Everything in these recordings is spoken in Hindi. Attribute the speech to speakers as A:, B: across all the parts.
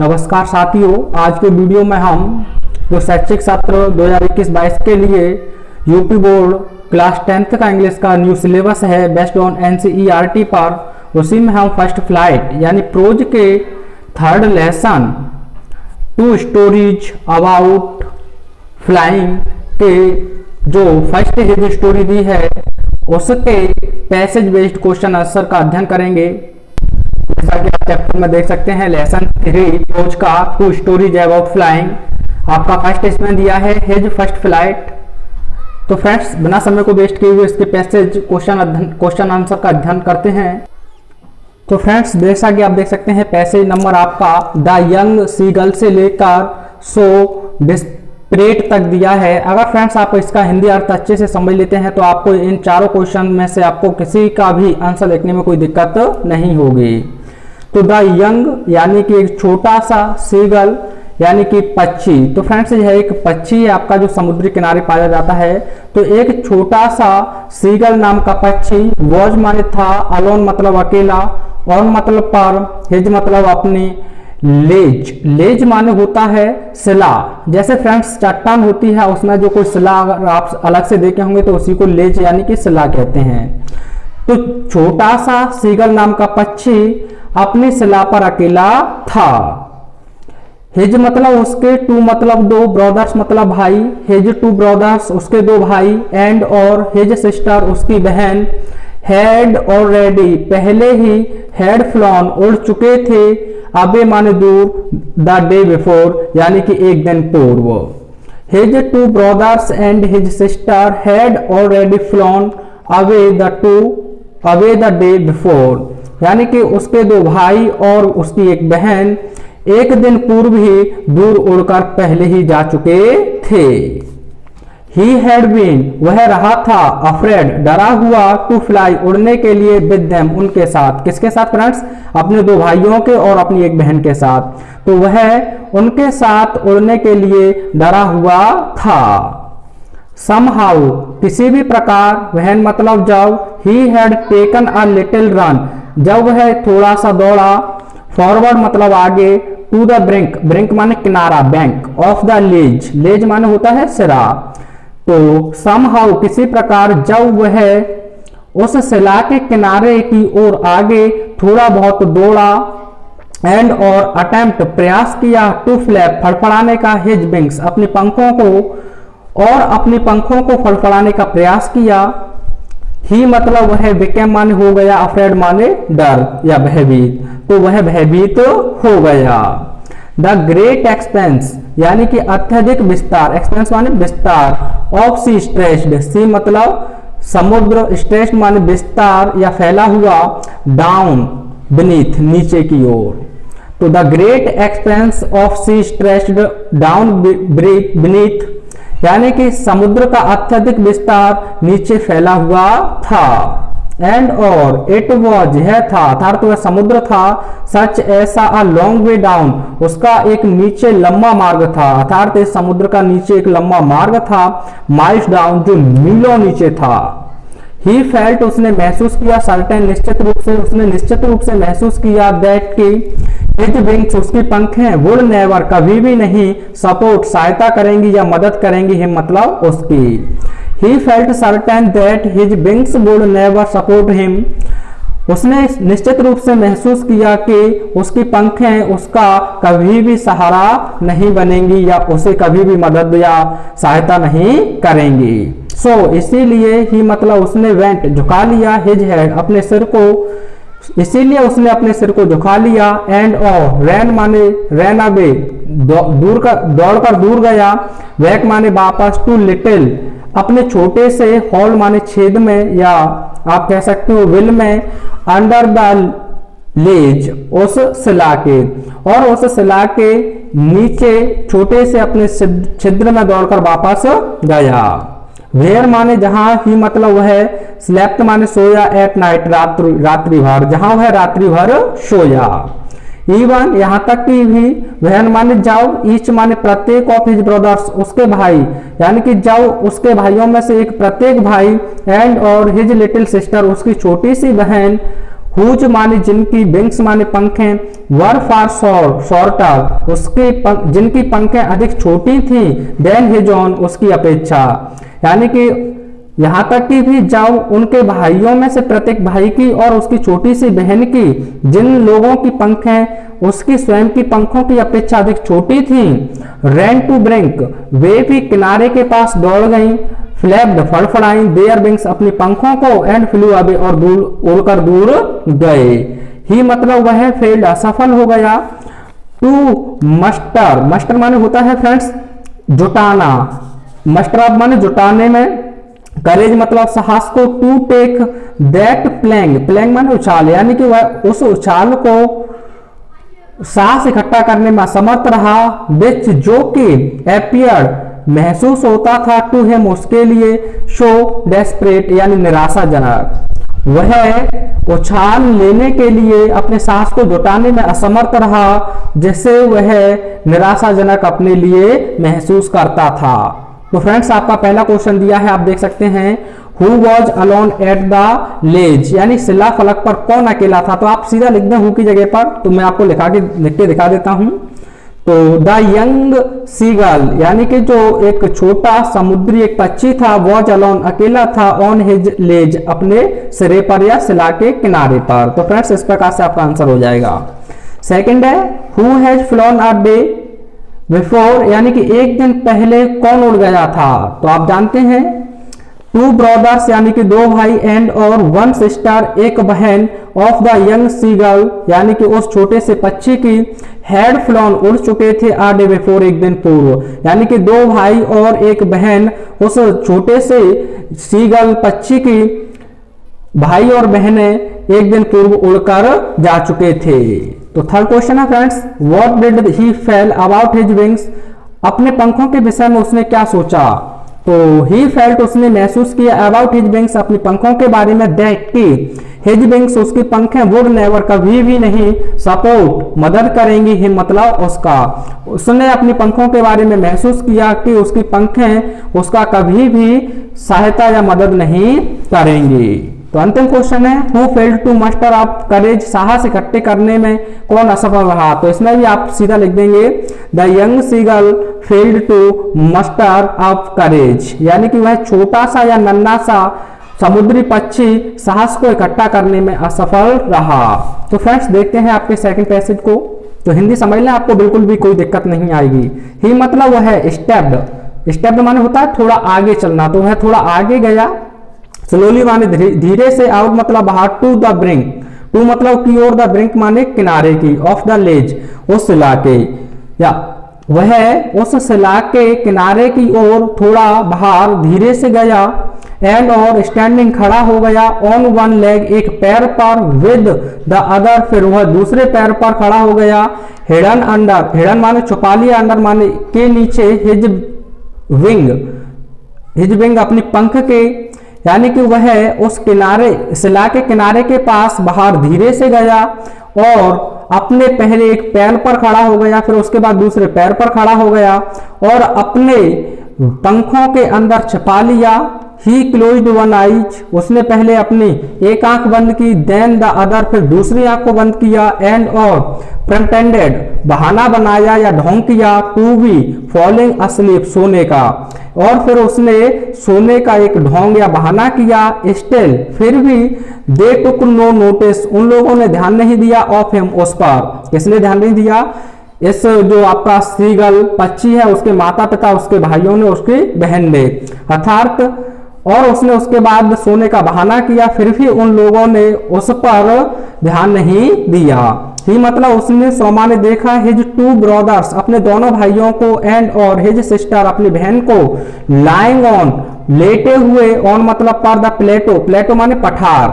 A: नमस्कार साथियों, आज के वीडियो में हम जो शैक्षिक सत्र 2021-22 के लिए यूपी बोर्ड क्लास 10th का इंग्लिश का न्यू सिलेबस है बेस्ड ऑन एनसीईआरटी पर, उसी में हम फर्स्ट फ्लाइट यानी प्रोज के third lesson 2 stories about flying के जो फर्स्ट हिज स्टोरी दी है उसके पैसेज बेस्ड क्वेश्चन आंसर का अध्ययन करेंगे। जैसा कि आप चैप्टर में देख सकते हैं, लेसन 3 प्रोज का 2 स्टोरीज अबाउट फ्लाइंग आपका फर्स्ट इसमें दिया है हिज फर्स्ट फ्लाइट। तो फ्रेंड्स, बिना समय को वेस्ट किए हुए इसके पैसेज क्वेश्चन आंसर का अध्ययन करते हैं। तो फ्रेंड्स, जैसा कि आप देख सकते हैं, पैसेज नंबर आपका द यंग सीगल से लेकर सो डिस्परेट तक दिया है। अगर फ्रेंड्स आप इसका हिंदी अर्थ अच्छे से समझ लेते हैं तो आपको इन चारों क्वेश्चन में से आपको किसी का भी आंसर लिखने में कोई दिक्कत नहीं होगी। तो द यंग यानी कि एक छोटा सा, सीगल यानी कि पक्षी। तो फ्रेंड्स, यह एक पक्षी है आपका जो समुद्री किनारे पाया जाता है। तो एक छोटा सा सीगल नाम का पक्षी, वॉज माने था, अलोन मतलब अकेला, और मतलब पर, हिज मतलब अपनी, लेज लेज माने होता है सिला। जैसे फ्रेंड्स चट्टान होती है उसमें जो कोई सिला अगर आप अलग से देखे होंगे तो उसी को लेज यानी कि सिला कहते हैं। तो छोटा सा सीगल नाम का पक्षी अपनी सिला पर अकेला था। हिज मतलब उसके, 2 मतलब 2, ब्रदर्स मतलब भाई, हिज 2 ब्रदर्स उसके 2 भाई, एंड और हिज सिस्टर उसकी बहन, हैड ऑलरेडी पहले ही, हैड फ्लॉन उड़ चुके थे, अबे माने दूर, द डे बिफोर यानी कि एक दिन पूर्व। His 2 brothers and his sister had already flown away the day before यानी कि उसके 2 भाई और उसकी एक बहन एक दिन पूर्व ही दूर उड़कर पहले ही जा चुके थे। He had been वह रहा था, अफ्रेड डरा हुआ, टू फ्लाई उड़ने के लिए, विद देम उनके साथ। किसके साथ फ्रेंड्स? अपने 2 भाइयों के और अपनी एक बहन के साथ। तो वह उनके साथ उड़ने के लिए डरा हुआ था। Somehow किसी भी प्रकार, वहन मतलब जब, he had taken a little run जब वह थोड़ा सा दौड़ा, फॉरवर्ड मतलब आगे, टू द ब्रिंक ब्रिंक माने किनारा, बैंक, ऑफ द लेज लेज माने होता है सिरा। तो समहाउ किसी प्रकार जब वह उस सिला के किनारे की ओर आगे थोड़ा बहुत दौड़ा, एंड और अटेम्प्ट प्रयास किया, टू फ्लैप फड़फड़ाने का, हिज विंग्स अपने पंखों को, और अपने पंखों को फड़फड़ाने का प्रयास किया। ही मतलब वह बिकेम माने हो गया, अफ्रेड माने डर या भयभीत, तो वह भयभीत हो गया। द ग्रेट एक्सपेंस यानी कि अत्यधिक विस्तार, एक्सपेंस माने विस्तार, ऑफ सी स्ट्रेच्ड, सी मतलब समुद्र, स्ट्रेच्ड माने विस्तार या फैला हुआ, डाउन बीनीथ नीचे की ओर। तो the great expanse of sea stretched down beneath यानी कि समुद्र का अत्यधिक विस्तार नीचे फैला हुआ था। एंड और इट वॉज यह था, अर्थात वह समुद्र था, सच ऐसा, अ लॉन्ग वे डाउन उसका एक नीचे लंबा मार्ग था, अर्थात इस समुद्र का नीचे एक लंबा मार्ग था, माइल्स डाउन जो मीलों नीचे था। ही फेल्ट उसने महसूस किया, सर्टेन निश्चित रूप से, उसने निश्चित रूप से महसूस किया, दैट की हिज विंग्स उसकी पंखें, वुड नेवर कभी भी नहीं, सपोर्ट सहायता करेंगी या मदद करेंगी, हिम मतलब उसकी। He felt certain that his wings would never support him उसने निश्चित रूप से महसूस किया कि उसकी पंखें उसका कभी भी सहारा नहीं बनेंगी या उसे कभी भी मदद या सहायता नहीं करेंगी। इसीलिए ही मतलब उसने वेंट झुका लिया, हिज हेड अपने सिर को, इसीलिए उसने अपने सिर को झुका लिया, एंड और रैन माने रैन अवे दौड़कर दूर गया, बैक माने वापस, टू लिटिल अपने छोटे से, हॉल माने छेद में या आप कह सकते हो विल में, अंडर द लेज उस सिला के, और उस सिला के नीचे छोटे से अपने छिद्र में दौड़कर वापस गया। वेयर माने जहां, ही मतलब वह, स्लेप्ट माने सोया, एट नाइट रात्रि भर जहां वह रात्रि भर सोया। इवन यहाँ तक कि भी, वहन माने जब, ईच माने प्रत्येक, ऑफ हिज ब्रदर्स उसके भाई यानी कि जब उसके भाइयों में से एक प्रत्येक भाई, एंड और हिज लिटिल सिस्टर उसकी छोटी सी बहन, हुज माने जिनकी, विंग्स माने पंखें, वर फार शॉर्टर जिनकी पंखें अधिक छोटी थी, देन हिज ओन उसकी अपेक्षा। यानी कि यहाँ तक कि भी जब उनके भाइयों में से प्रत्येक भाई की और उसकी छोटी सी बहन की, जिन लोगों की पंखें उसकी स्वयं की पंखों की अपेक्षा अधिक छोटी थी, रैन टू ब्रिंक वे भी किनारे के पास दौड़ गईं, फ्लैप्ड फड़फड़ाई देयर विंग्स अपनी पंखों को, एंड फ्लू अवे और दूर उड़कर दूर गए। ही मतलब वह फेल्ड असफल हो गया, टू मस्टर, मस्टर माने होता है फ्रेंड्स जुटाना, मस्टर अप माने जुटाने में, करेज मतलब साहस को, to take that plunge, plunge माने उछाल, यानी कि वह उस उछाल को साहस इकट्ठा करने में असमर्थ रहा, विच जो कि एपियर महसूस होता था, टू हिम उसके लिए, शो डेस्परेट यानी निराशाजनक, वह उछाल लेने के लिए अपने साहस को जुटाने में असमर्थ रहा, जिससे वह निराशाजनक अपने लिए महसूस करता था। तो फ्रेंड्स आपका पहला क्वेश्चन दिया है, आप देख सकते हैं, who was alone at the ledge, यानी शिला फलक पर कौन अकेला था। तो आप सीधा लिख दें हु की जगह पर, तो मैं आपको लिख के दिखा देता हूं। तो द यंग सीगल, यानी कि जो एक छोटा समुद्री एक पक्षी था, वॉज अलोन अकेला था, ऑन हिज लेज अपने सिरे पर या शिला के किनारे पर। तो फ्रेंड्स इस प्रकार से आपका आंसर हो जाएगा। सेकंड है, who has phloem a day before, यानी कि एक दिन पहले कौन उड़ गया था। तो आप जानते हैं, टू ब्रदर्स यानी कि दो भाई, एंड और वन सिस्टर एक बहन, ऑफ द यंग सीगल यानी कि उस छोटे से पक्षी की, हैड फ्लोन उड़ चुके थे, आ डे बिफोर एक दिन पूर्व, यानी कि दो भाई और एक बहन उस छोटे से सीगल पक्षी की भाई और बहनें एक दिन पूर्व उड़कर जा चुके थे। तो थर्ड क्वेश्चन है friends, what did he fail about his wings, अपने पंखों के विषय में उसने क्या सोचा। तो ही फेल्ट उसने महसूस किया, अबाउट हिज विंग्स अपनी पंखों के बारे में, दैट कि हिज विंग्स उसकी पंखें, वुड नेवर कभी भी नहीं, सपोर्ट मदद करेंगी, हिम मतलब उसका, उसने अपनी पंखों के बारे में महसूस किया कि उसकी पंखें उसका कभी भी सहायता या मदद नहीं करेंगी। तो अंतिम क्वेश्चन है, who failed to muster up courage, साहस इकट्ठे करने में कौन असफल रहा। तो इसमें भी आप सीधा लिख देंगे, the young seagull failed to muster up courage, यानी कि वह छोटा सा या नन्हा सा समुद्री पक्षी साहस को इकट्ठा करने में असफल रहा। तो फ्रेंड्स देखते हैं आपके सेकंड पैसेज को। तो हिंदी समझ लें, आपको बिल्कुल भी कोई दिक्कत नहीं आएगी। ही मतलब वह है स्टेप्ड, स्टेप्ड माने होता है थोड़ा आगे चलना, तो वह थोड़ा आगे गया, स्लोली माने धीरे से, आउट मतलब बाहर, टू द ब्रिंक, टू मतलब की ओर, द ब्रिंक माने किनारे की, ऑफ द लेज उस शिला के, या वह उस शिला के किनारे की ओर थोड़ा बाहर धीरे से गया, एंड और स्टैंडिंग खड़ा हो गया, ऑन वन लेग एक पैर पर, विद द अदर फिर वह दूसरे पैर पर खड़ा हो गया, हिडन अंडर, हिडन माने छुपा लिया, अंडर माने के नीचे, हिज विंग, हिज विंग अपनी पंख के, यानी कि वह उस किनारे शिला के किनारे के पास बाहर धीरे से गया और अपने पहले एक पैर पर खड़ा हो गया, फिर उसके बाद दूसरे पैर पर खड़ा हो गया और अपने पंखों के अंदर छिपा लिया। ही क्लोज्ड वन आइज, उसने पहले अपनी एक आंख बंद की, देन द अदर फिर दूसरी आंख को बंद किया, एंड और प्रिटेंडेड बहाना बनाया या ढोंग किया, टू बी फॉलिंग अस्लीप सोने का, और फिर उसने सोने का एक ढोंग या बहाना किया, स्टिल फिर भी दे टुक नो नोटिस, उन लोगों ने ध्यान नहीं दिया, ऑफ हिम उस पर, किसने ध्यान नहीं दिया, इस जो आपका सीगल पक्षी है उसके माता पिता, उसके भाइयों ने, उसकी बहन ने, अर्थात, और उसने उसके बाद सोने का बहाना किया, फिर भी उन लोगों ने उस पर ध्यान नहीं दिया। ही मतलब उसने सोमा ने देखा, हिज टू ब्रदर्स अपने दोनों भाइयों को, एंड और हिज सिस्टर अपनी बहन को, लाइंग ऑन लेटे हुए, ऑन मतलब पर द प्लेटो, प्लेटो माने पठार,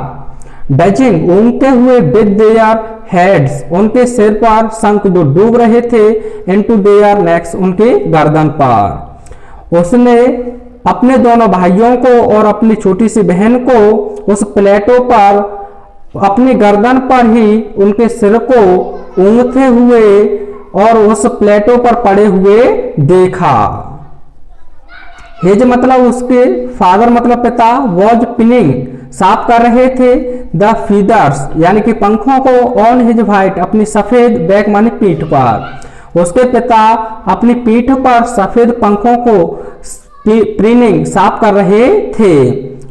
A: डजिंग ऊँगते हुए, विद देयर हेड्स उनके सिर पर, संक जो डूब रहे थे, इनटू देयर नेक्स उनके गर्दन पर। उसने अपने दोनों भाइयों को और अपनी छोटी सी बहन को उस प्लेटो पर अपनी गर्दन पर ही उनके सिर को ऊँगते हुए और उस प्लेटो पर पड़े हुए देखा। हिज मतलब उसके फादर मतलब पिता, वॉज पिनिंग साफ कर रहे थे द फीदर्स यानी कि पंखों को ऑन हिज वाइट अपनी सफेद बैक माने पीठ पर। उसके पिता अपनी पीठ पर सफेद पंखों को प्रीनिंग साफ कर रहे थे।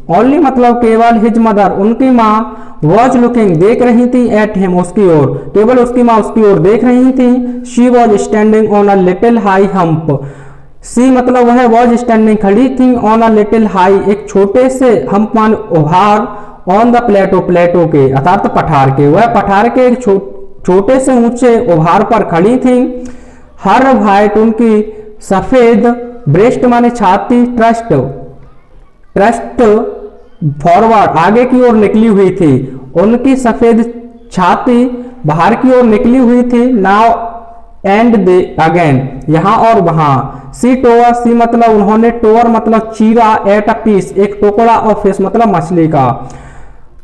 A: ओनली मतलब केवल हिज मदर उनकी माँ वॉज लुकिंग देख रही थी एट हिम उसकी ओर, केवल उसकी माँ उसकी ओर देख रही थी। She was standing on a little high hump, see मतलब वह वॉज स्टैंडिंग खड़ी थी ऑन अ लिटिल हाई एक छोटे से हम्प मान उभार, ऑन द प्लेटो प्लेटो के अर्थात पठार के, वह पठार के एक छोटे से ऊंचे उभार पर खड़ी थी। हर वाइट उनकी सफेद, ब्रेस्ट माने छाती, ट्रस्ट फॉरवर्ड आगे की ओर निकली हुई थी, उनकी सफेद छाती बाहर की ओर निकली हुई थी। नाउ एंड दे अगेन यहां और वहां। सी टोवर, सी मतलब उन्होंने, टोवर मतलब चीरा, एट अ पीस एक टुकड़ा, और फिश मतलब मछली का।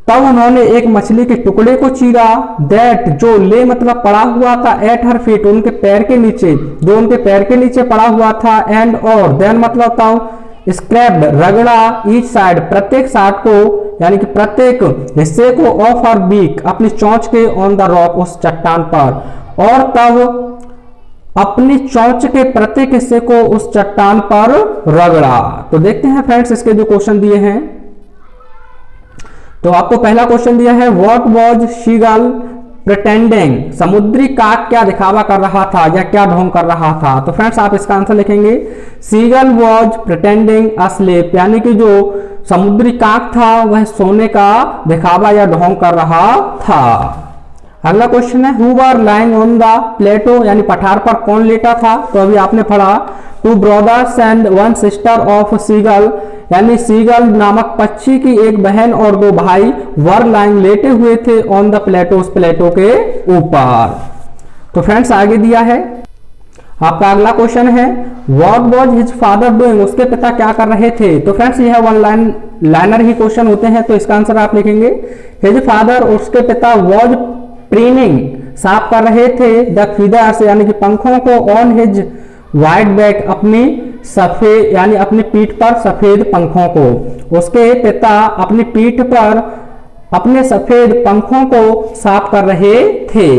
A: तब उन्होंने एक मछली के टुकड़े को चीरा। दैट जो ले मतलब पड़ा हुआ था, एट हर फीट उनके पैर के नीचे, जो उनके पैर के नीचे पड़ा हुआ था। एंड और देन मतलब तब स्क्रैप्ड रगड़ा, ईच साइड प्रत्येक साइड को यानी कि प्रत्येक हिस्से को, ऑफ हर बीक अपनी चोंच के, ऑन द रॉक उस चट्टान पर, और तब अपनी चोंच के प्रत्येक हिस्से को उस चट्टान पर रगड़ा। तो देखते हैं फ्रेंड्स इसके जो क्वेश्चन दिए हैं। तो आपको पहला क्वेश्चन दिया है व्हाट वाज शीगल प्रिटेंडिंग, समुद्री काक क्या दिखावा कर रहा था या क्या ढोंग कर रहा था। तो फ्रेंड्स आप इसका आंसर लिखेंगे seagull was pretending asleep, यानी कि जो समुद्री काक था वह सोने का दिखावा या ढोंग कर रहा था। अगला क्वेश्चन है who were lying on the plateau, यानी पठार पर कौन लेटा था। तो अभी आपने पढ़ा two brothers and one sister of seagull, यानी सीगल नामक पक्षी की एक बहन और दो भाई वर लाइंग लेटे हुए थे ऑन द प्लेटो, उस प्लेटो के ऊपर। तो फ्रेंड्स आगे दिया है आपका अगला क्वेश्चन है what was his father doing, उसके पिता क्या कर रहे थे। तो फ्रेंड्स यह वन लाइनर ही क्वेश्चन होते हैं, तो इसका आंसर आप लिखेंगे हिज फादर, उसके पिता वाज प्रीनिंग साफ कर रहे थे द फीदर्स यानी कि पंखों को, ऑन हिज वाइट बैक अपनी सफेद यानी अपनी पीठ पर सफेद पंखों को। उसके पिता अपनी पीठ पर अपने सफेद पंखों को साफ कर रहे थे।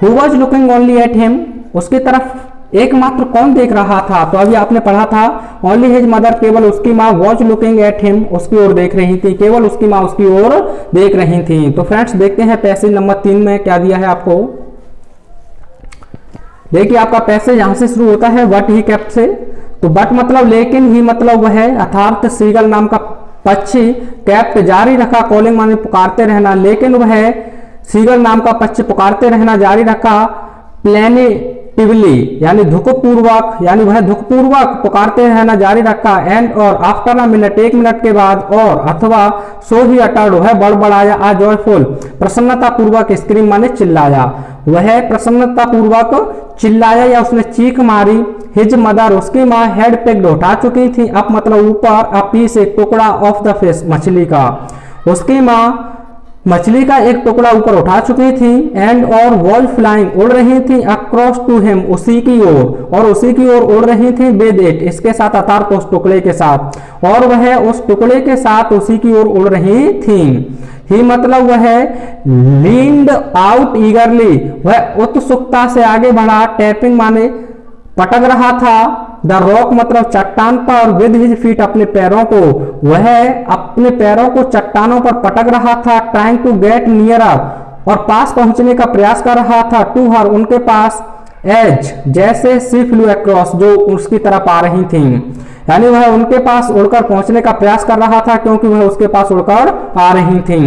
A: Who was looking only at him, उसकी तरफ एकमात्र कौन देख रहा था। तो अभी आपने पढ़ा था ओनली हिज मदर, केवल उसकी माँ, वॉज लुकिंग एट हिम उसकी ओर देख रही थी, केवल उसकी माँ उसकी ओर देख रही थी। तो फ्रेंड्स देखते हैं पैसेज नंबर 3 में क्या दिया है आपको। देखिए आपका पैसेज यहां से शुरू होता है बट ही केप्ट से। तो बट मतलब लेकिन, ही मतलब वह है, अर्थात सीगल नाम का पक्षी केप्ट जारी रखा, कॉलिंग माने पुकारते रहना, लेकिन वह सीगल नाम का पक्षी पुकारते रहना जारी रखा। प्लेनिटिवली यानी धुकपूर्वक, यानी वह धुकपूर्वक पुकारते रहना जारी रखा। एंड और आफ्टर अ मिनट एक मिनट के बाद, और अथवा सो ही अटर्ड वह बड़बड़ाया, आ जॉयफुल प्रसन्नता पूर्वक, स्क्रीम माने चिल्लाया, वह प्रसन्नता पूर्वक चिल्लाया या उसने चीख मारी। हिज मदर उसकी माँ हेड पेग्ड उठा चुकी थी, अप मतलब ऊपर, अ पीस एक टुकड़ा, ऑफ द फिश मछली का, उसकी माँ मछली का एक टुकड़ा ऊपर उठा चुकी थी। एंड और वॉज फ्लाइंग उड़ रही थी, अक्रॉस टू हिम उसी की ओर, और उसी की ओर उड़ रही थी, विद इट इसके साथ, अर्थात उस टुकड़े के साथ, और वह उस टुकड़े के साथ उसी की ओर उड़ रही थी। ही मतलब वह लीन्ड आउट ईगरली, वह उत्सुकता से आगे बढ़ा, टैपिंग माने पटक रहा था, द रॉक मतलब चट्टान पर, विद हिज फीट अपने पैरों को, वह अपने पैरों को चट्टानों पर पटक रहा था। ट्राइंग टू गेट नियरर और पास पहुंचने का प्रयास कर रहा था, टू हर उनके पास, एज जैसे सी फ्लू अक्रॉस जो उसकी तरफ आ रही थी, यानी वह उनके पास उड़कर पहुंचने का प्रयास कर रहा था क्योंकि वह उसके पास उड़कर आ रही थी।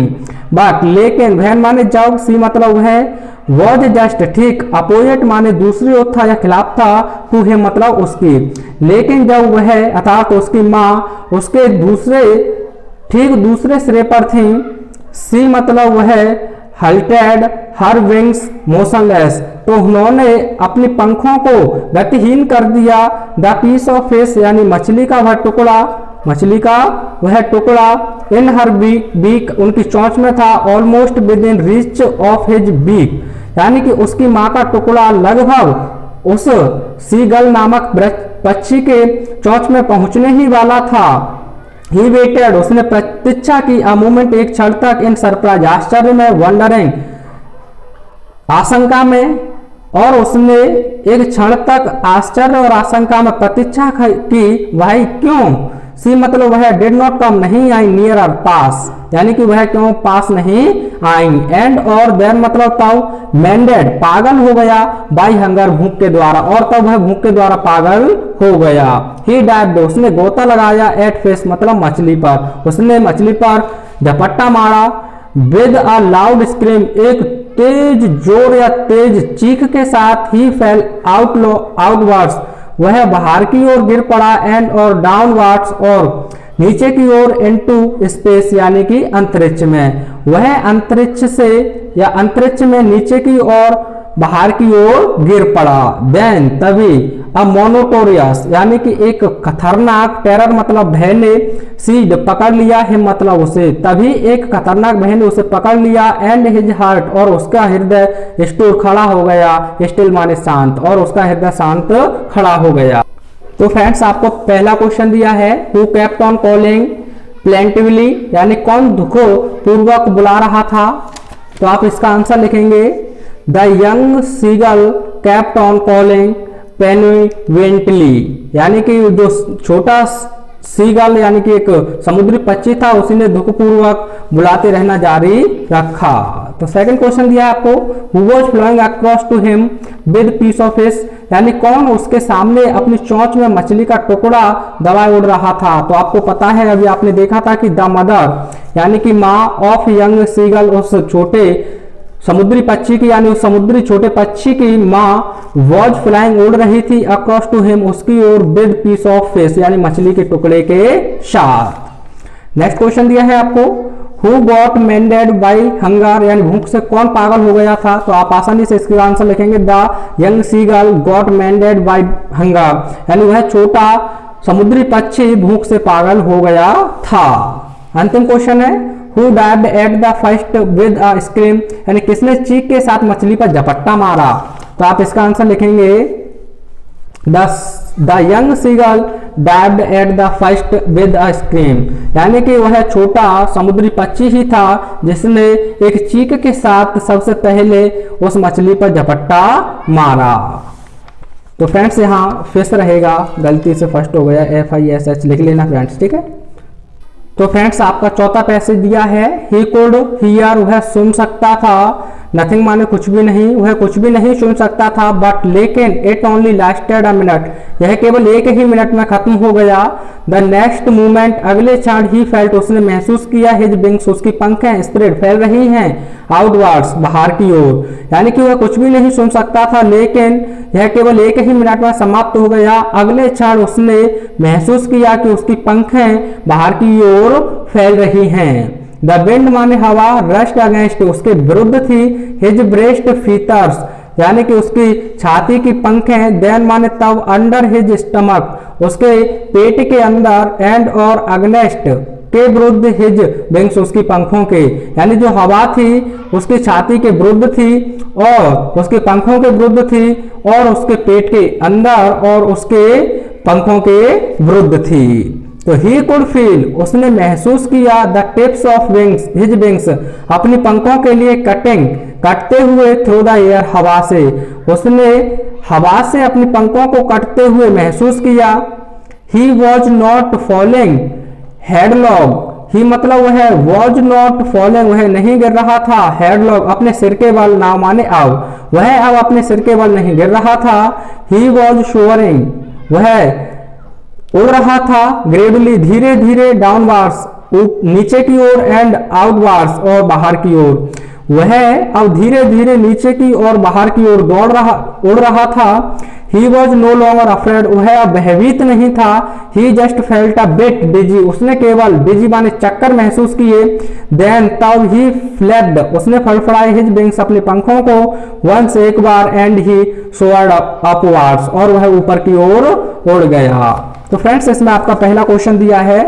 A: बट लेकिन, वहन माने जब, सी मतलब वह, वॉज जस्ट ठीक, अपोजिट माने दूसरी ओर था या खिलाफ था, टू हिम मतलब उसकी, लेकिन जब वह अर्थात उसकी माँ उसके ठीक दूसरे सिरे पर थी। सी मतलब वह हल्टेड हर विंग्स मोशनलेस, तो उन्होंने अपनी पंखों को गतिहीन कर दिया। द पीस ऑफ फिश यानी मछली का वह टुकड़ा, मछली का वह टुकड़ा, इन हर बीक उनकी चोंच में था, almost within reach of his beak, यानी कि उसकी माँ का टुकड़ा लगभग उस सीगल नामक पक्षी के चोंच में पहुंचने ही वाला था। ही वेटेड, उसने प्रतीक्षा की, अ मोमेंट, एक क्षण तक, इन सरप्राइज, आश्चर्य में, वंडरिंग, आशंका में, और उसने एक क्षण तक आश्चर्य और आशंका में प्रतीक्षा की, वह क्यों, सी मतलब वह डिड नॉट कम, नहीं आई, नियर पास, यानी कि वह क्यों पास नहीं आई, एंड और देन मतलब तब, मैंडेड पागल हो गया, बाई हंगर भूख के द्वारा, और तब वह भूख के द्वारा पागल हो गया, ही डाइव्ड उसने गोता लगाया, एट फिश मतलब मछली पर, उसने मछली पर झपट्टा मारा, विद अ लाउड स्क्रीम एक तेज जोर या तेज चीख के साथ, ही फेल आउटवर्ड्स वह बाहर की ओर गिर पड़ा, एंड और डाउनवर्ड्स और नीचे की ओर, इनटू स्पेस यानी कि अंतरिक्ष में, वह अंतरिक्ष से या अंतरिक्ष में नीचे की ओर बाहर की ओर गिर पड़ा, देन तभी, अ मोनोटोरियस यानी कि एक खतरनाक, टेरर मतलब भय ने, सीड पकड़ लिया, हिम मतलब उसे, तभी एक खतरनाक भय ने उसे पकड़ लिया, एंड हिज हार्ट और उसका हृदय, स्टूड खड़ा हो गया, स्टिल माने शांत, और उसका हृदय शांत खड़ा हो गया। तो फ्रेंड्स आपको पहला क्वेश्चन दिया है, who kept on calling plaintively यानी कौन दुखो पूर्वक बुला रहा था, तो आप इसका आंसर लिखेंगे, the young seagull kept on calling plaintively, यानी कि जो छोटा सीगल यानी कि एक समुद्री पक्षी था, उसने दुखपूर्वक बुलाते रहना जारी रखा। तो सेकंड क्वेश्चन दिया है आपको, who was flowing across to him with piece of fish, यानी कौन उसके सामने अपनी चोंच में मछली का टुकड़ा दबाए उड़ रहा था, तो आपको पता है, अभी आपने देखा था कि द मदर यानी कि माँ ऑफ यंग सीगल, उस छोटे समुद्री पक्षी की यानी उस समुद्री छोटे पक्षी की माँ वॉज फ्लाइंग उड़ रही थी, अक्रॉस टू हिम उसकी ओर, विद पीस ऑफ फिश यानी मछली के टुकड़े के साथ। नेक्स्ट क्वेश्चन दिया है आपको, who got maddened by hunger यानी भूख से कौन पागल हो गया था, तो आप आसानी से इसका आंसर लिखेंगे, the young seagull got maddened by hunger, यानी वह छोटा समुद्री पक्षी भूख से पागल हो गया था। अंतिम क्वेश्चन है, who dived at the first with a scream, यानी किसने चीख के साथ मछली पर झपट्टा मारा, तो आप इसका आंसर लिखेंगे, the young seagull dived at the first with a scream, यानी कि वह छोटा समुद्री पक्षी ही था जिसने एक चीख के साथ सबसे पहले उस मछली पर झपट्टा मारा। तो फ्रेंड्स यहाँ फिश रहेगा, गलती से फर्स्ट हो गया, FISH लिख लेना फ्रेंड्स, ठीक है। तो फ्रेंड्स आपका चौथा पैसेज दिया है, ही कुड हियर वह सुन सकता था, नथिंग माने कुछ भी नहीं, वह कुछ भी नहीं सुन सकता था, बट लेकिन it only lasted a minute, यह केवल एक ही मिनट में खत्म हो गया, द नेक्स्ट मोमेंट अगले क्षण ही फेल्ट उसने महसूस किया, हिज विंग्स उसकी पंखें स्प्रेड फैल रही हैं, आउटवर्ड्स बाहर की ओर, यानी कि वह कुछ भी नहीं सुन सकता था लेकिन यह केवल एक ही मिनट में समाप्त हो गया, अगले क्षण उसने महसूस किया कि उसकी पंखें बाहर की ओर फैल रही हैं। द विंड माने हवा, रस्ट अगेंस्ट उसके विरुद्ध थी, हिज ब्रेस्ट फीटर्स यानी कि उसकी छाती की पंखें, देन माने तब, अंडर हिज स्टमक उसके पेट के अंदर, एंड और अगेंस्ट के विरुद्ध, हिज विंग्स उसकी पंखों के, यानी जो हवा थी उसकी छाती के विरुद्ध थी और उसके पंखों के विरुद्ध थी, और उसके पेट के अंदर और उसके पंखों के विरुद्ध थी। तो ही कुड फील उसने महसूस किया, the tips of wings his wings अपनी पंखों के लिए कटिंग कटते हुए, थ्रू द एयर हवा से, उसने हवा से अपनी पंखों को कटते हुए महसूस किया। ही वॉज नॉट फॉलिंग हेडलॉग, ही मतलब वह वॉज नॉट फॉलिंग वह नहीं गिर रहा था, हेडलॉग अपने सिर के बल, नाव माने अब, वह अब अपने सिर के बल नहीं गिर रहा था। ही वॉज शोअरिंग वह उड़ रहा था, ग्रेजुअली धीरे धीरे, डाउनवार्ड्स नीचे की ओर, एंड आउटवार्ड्स और बाहर की ओर, वह अब धीरे धीरे नीचे की और बाहर की ओर उड़ रहा था। He was no longer afraid वह अब भयभीत नहीं था। He just felt a bit dizzy उसने केवल डिजी माने चक्कर महसूस किए। देन तब ही फ्लैप्ड उसने फड़फड़ाए हिज विंग्स अपने पंखों को, वंस एक बार, एंड ही सोअर्ड अपवार्ड्स और वह ऊपर की ओर उड़ गया। तो फ्रेंड्स इसमें आपका पहला क्वेश्चन दिया है,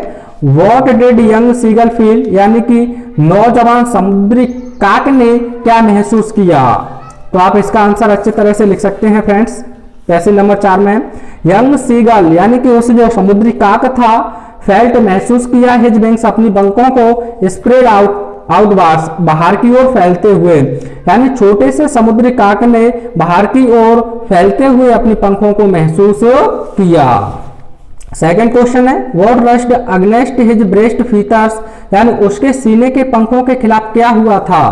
A: what did young seagull feel, यानी कि नौजवान समुद्री काक ने क्या महसूस किया। तो आप इसका आंसर अच्छी तरह से लिख सकते हैं फ्रेंड्स। पैसेज नंबर 4 में यंग सीगल यानी कि उस जो समुद्री काक था, फेल्ट महसूस किया हिज विंग्स अपनी पंखों को स्प्रेड आउटवार्ड्स बाहर की ओर फैलते हुए, यानी छोटे से समुद्री काक ने बाहर की ओर फैलते हुए अपनी पंखों को महसूस किया। सेकंड क्वेश्चन है what rushed against his breast features, यानी उसके सीने के पंखों के खिलाफ क्या हुआ था।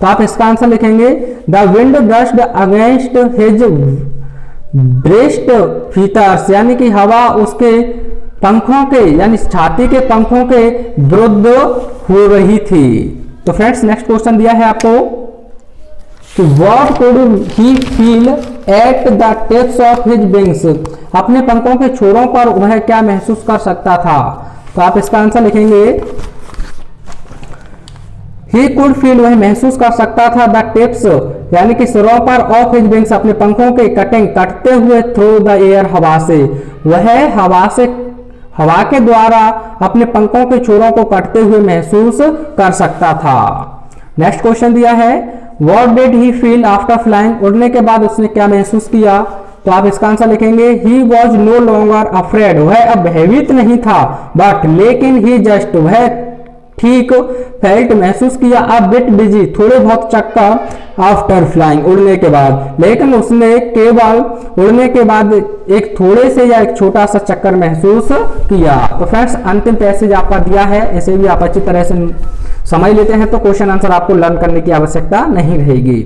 A: तो आप इसका आंसर लिखेंगे the wind rushed against his breast features, यानी कि हवा उसके पंखों के यानी छाती के पंखों के विरुद्ध हो रही थी। तो फ्रेंड्स नेक्स्ट क्वेश्चन दिया है आपको कि what could he feel at the tips of his wings, अपने पंखों के छोरों पर वह क्या महसूस कर सकता था। तो आप इसका आंसर लिखेंगे ही कुड फील, वह महसूस कर सकता था द टिप्स यानी कि सिरों पर ऑफ हिज विंग्स अपने पंखों के कटते हुए थ्रू द एयर, हवा से, वह हवा के द्वारा अपने पंखों के छोरों को कटते हुए महसूस कर सकता था। नेक्स्ट क्वेश्चन दिया है what did he feel after flying, उड़ने के बाद उसने क्या महसूस किया। तो आप इसका आंसर लिखेंगे he was no longer afraid, वह अब भयभीत नहीं था, बट लेकिन ही जस्ट, वह ठीक फेल्ट महसूस किया अब बिट बिजी, थोड़े बहुत चक्कर आफ्टर फ्लाइंग, उड़ने के बाद, लेकिन उसने केवल उड़ने के बाद एक थोड़े से या एक छोटा सा चक्कर महसूस किया। तो फ्रेंड्स अंतिम पैसेज आपका दिया है, इसे भी आप अच्छी तरह से समझ लेते हैं तो क्वेश्चन आंसर आपको लर्न करने की आवश्यकता नहीं रहेगी।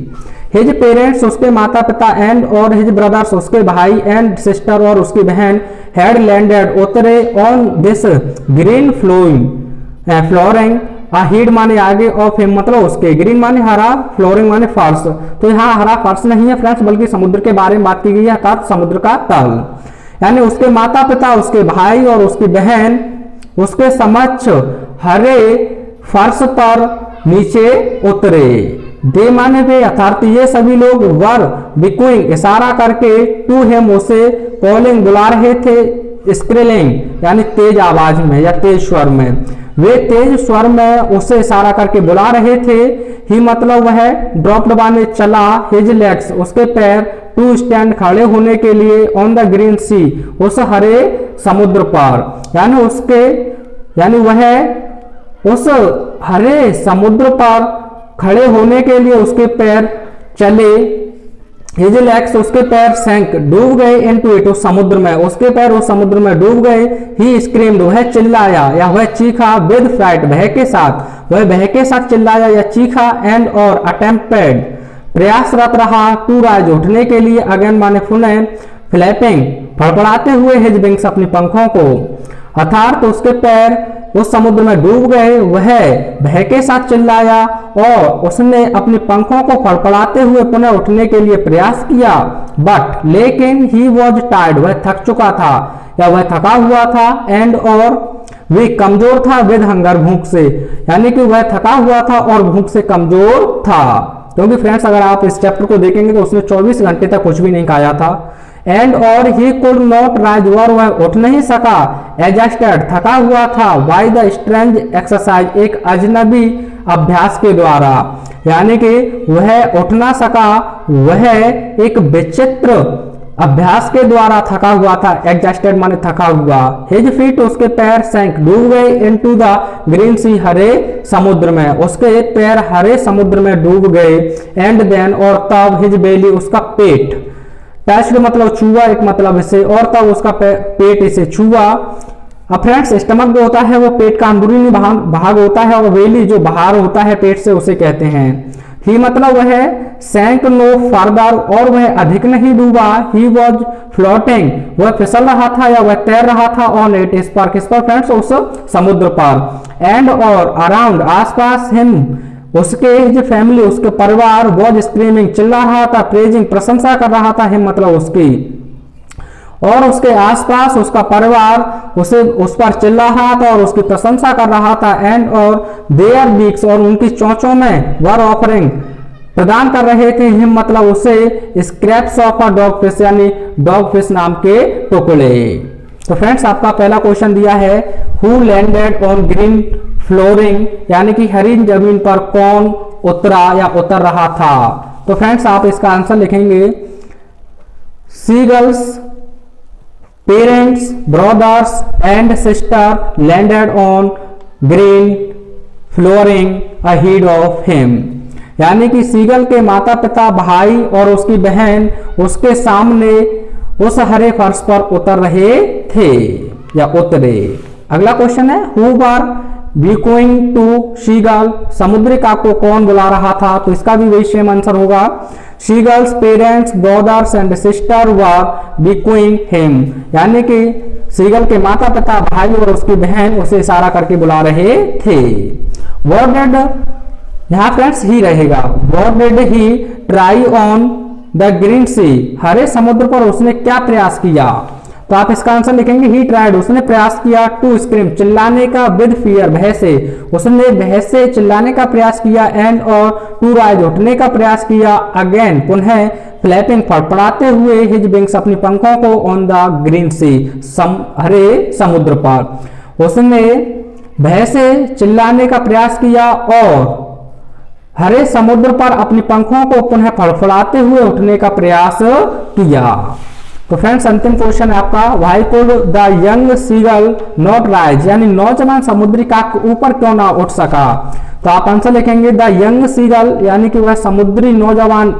A: हिज पेरेंट्स, उसके माता पिता, एंड और हिज ब्रदर्स, उसके भाई, एंड सिस्टर और उसकी बहन, हैड लैंडेड, उतरे, on this green flooring, ahead माने आगे, ऑफ हिम मतलब उसके, ग्रीन माने हरा, फ्लोरिंग माने फर्श। तो यहाँ हरा फर्श नहीं है फ्रेंड्स, बल्कि समुद्र के बारे में बात की गई है, अर्थात समुद्र का तल, यानी उसके माता पिता, उसके भाई और उसकी बहन उसके समक्ष हरे फर्श पर नीचे उतरे। दे माने वे, अर्थात ये सभी लोग, वर बिक्विंग इशारा करके, टू हिम उसे, कॉलिंग बुला रहे थे, स्क्रिलिंग यानी तेज आवाज में या तेज स्वर में, वे तेज स्वर में उसे इशारा करके बुला रहे थे। ही मतलब वह ड्रॉप्ड माने चला, हिज लेग्स उसके पैर, टू स्टैंड खड़े होने के लिए, ऑन द ग्रीन सी उस हरे समुद्र पर, यानी वह उस हरे समुद्र पर खड़े होने के लिए उसके पैर चले। हिज लेग्स उसके पैर सैंक डूब गए, इनटू इट उस समुद्र में, उसके पैर उस समुद्र में डूब गए। ही स्क्रीम्ड वह चिल्लाया या वह चीखा, विद फ्राइट भय के साथ, वह भय के साथ चिल्लाया या चीखा, एंड और अटेम्प्टेड प्रयासरत रहा, टू राइज उठने के लिए, अगेन माने पुनः, फ्लैपिंग फड़फड़ाते हुए हिज विंग्स अपनी पंखों को, अर्थात उसके पैर उस समुद्र में डूब गए, वह भय के साथ चिल्लाया और उसने अपने पंखों को फड़फड़ाते हुए पुनः उठने के लिए प्रयास किया, बट लेकिन ही वॉज टायर्ड वह थक चुका था या वह थका हुआ था, एंड और वे कमजोर था, विद हंगर भूख से, यानी कि वह थका हुआ था और भूख से कमजोर था। क्योंकि फ्रेंड्स अगर आप इस चैप्टर को देखेंगे तो उसने 24 घंटे तक कुछ भी नहीं खाया था। एंड और ही कुड नॉट राइज और वह उठ नहीं सका, एडजस्टेड थका हुआ था, बाय द स्ट्रेंज एक्सरसाइज एक अजनबी अभ्यास के द्वारा, यानी कि वह उठ ना सका, वह एक विचित्र अभ्यास के द्वारा थका हुआ था, एडजस्टेड माने थका हुआ। हिज फीट उसके पैर सैंक डूब गए, इनटू द ग्रीन सी हरे समुद्र में, उसके पैर हरे समुद्र में डूब गए। एंड देन और तब हिज बेली उसका पेट, टच्ड मतलब छुआ एक मतलब इसे, और तब उसका पेट इसे छुआ। अब फ्रेंड्स स्टमक जो होता है वो पेट का अंदरूनी भाग होता है, और बेली जो बाहर होता है पेट से उसे कहते हैं। ही मतलब वह सैंक नो फर्दर और वह अधिक नहीं डूबा, ही वॉज फ्लोटिंग वह फिसल रहा था या वह तैर रहा था, ऑन इट इस पर, किस पर फ्रेंड्स उस समुद्र पर। एंड और अराउंड आसपास हिम उसके जो फैमिली उसके परिवार, वॉज स्क्रीमिंग चिल्ला रहा था, प्रेजिंग प्रशंसा कर रहा था, हिम मतलब उसकी, और उसके आसपास उसका परिवार उस पर चिल्ला रहा था और उसकी प्रशंसा कर रहा था। एंड और देयर बीक्स और उनकी चोंचों में वर ऑफरिंग प्रदान कर रहे थे, हिम मतलब उसे scraps of a dog fish यानी डॉग फिश नाम के टुकड़े। तो फ्रेंड्स आपका पहला क्वेश्चन दिया है who landed on green flooring, यानी कि हरी जमीन पर कौन उतरा या उतर रहा था। तो फ्रेंड्स आप इसका आंसर लिखेंगे seagulls parents brothers and sister landed on green flooring ahead of him, यानी कि सीगल के माता पिता, भाई और उसकी बहन उसके सामने उस हरे फर्श पर उतर रहे थे या उतरे। अगला क्वेश्चन है हु वर बीकोइंग टू सीगल, समुद्री काक को कौन बुला रहा था, तो इसका भी वही सेम आंसर होगा। Seagull's parents brothers and sister were beckoning him, यानी कि सीगल के माता पिता, भाई और उसकी बहन उसे इशारा करके बुला रहे थे। व्हाट डिड, यहाँ फ्रेंड्स ही रहेगा, what did he try on the green sea, हरे समुद्र पर उसने क्या प्रयास किया, तो आप इसका आंसर लिखेंगे ही ट्राइड, उसने प्रयास किया टू स्क्रीम, चिल्लाने का, विद फियर, भय से, उसने भय से चिल्लाने का प्रयास किया, एंड और टू राइज, उठने का प्रयास किया, अगेन पुनः, फ्लैपिंग फड़फड़ाते हुए, हिज विंग्स अपनी पंखों को, ऑन द ग्रीन सी, हरे समुद्र पर, उसने भय से चिल्लाने का प्रयास किया और हरे समुद्र पर अपनी पंखों को पुनः फड़फड़ाते हुए उठने का प्रयास किया। तो फ्रेंड्स अंतिम क्वेश्चन है आपका, why could the young seagull not rise, यानी नौजवान समुद्री काक ऊपर क्यों ना उठ सका, तो आप आंसर लिखेंगे द यंग सीगल, यानी कि वह समुद्री नौजवान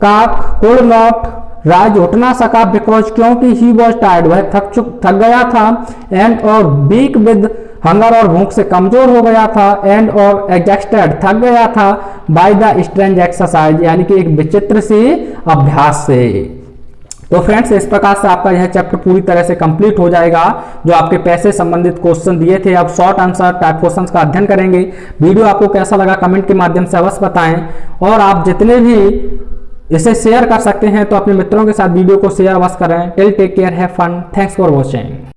A: काक कुड नॉट राइज, उठ ना सका, बिकॉज क्योंकि ही वॉज टायर्ड, वह थक गया था, एंड और वीक विद हंगर और भूख से कमजोर हो गया था, एंड और एग्जॉस्टेड थक गया था, बाय द स्ट्रेंज एक्सरसाइज, यानी कि एक विचित्र से अभ्यास से। तो फ्रेंड्स इस प्रकार से आपका यह चैप्टर पूरी तरह से कंप्लीट हो जाएगा। जो आपके पैसे संबंधित क्वेश्चन दिए थे, अब शॉर्ट आंसर टाइप क्वेश्चंस का अध्ययन करेंगे। वीडियो आपको कैसा लगा कमेंट के माध्यम से अवश्य बताएं, और आप जितने भी इसे शेयर कर सकते हैं तो अपने मित्रों के साथ वीडियो को शेयर अवश्य करें। Till take care, have fun, thanks for watching.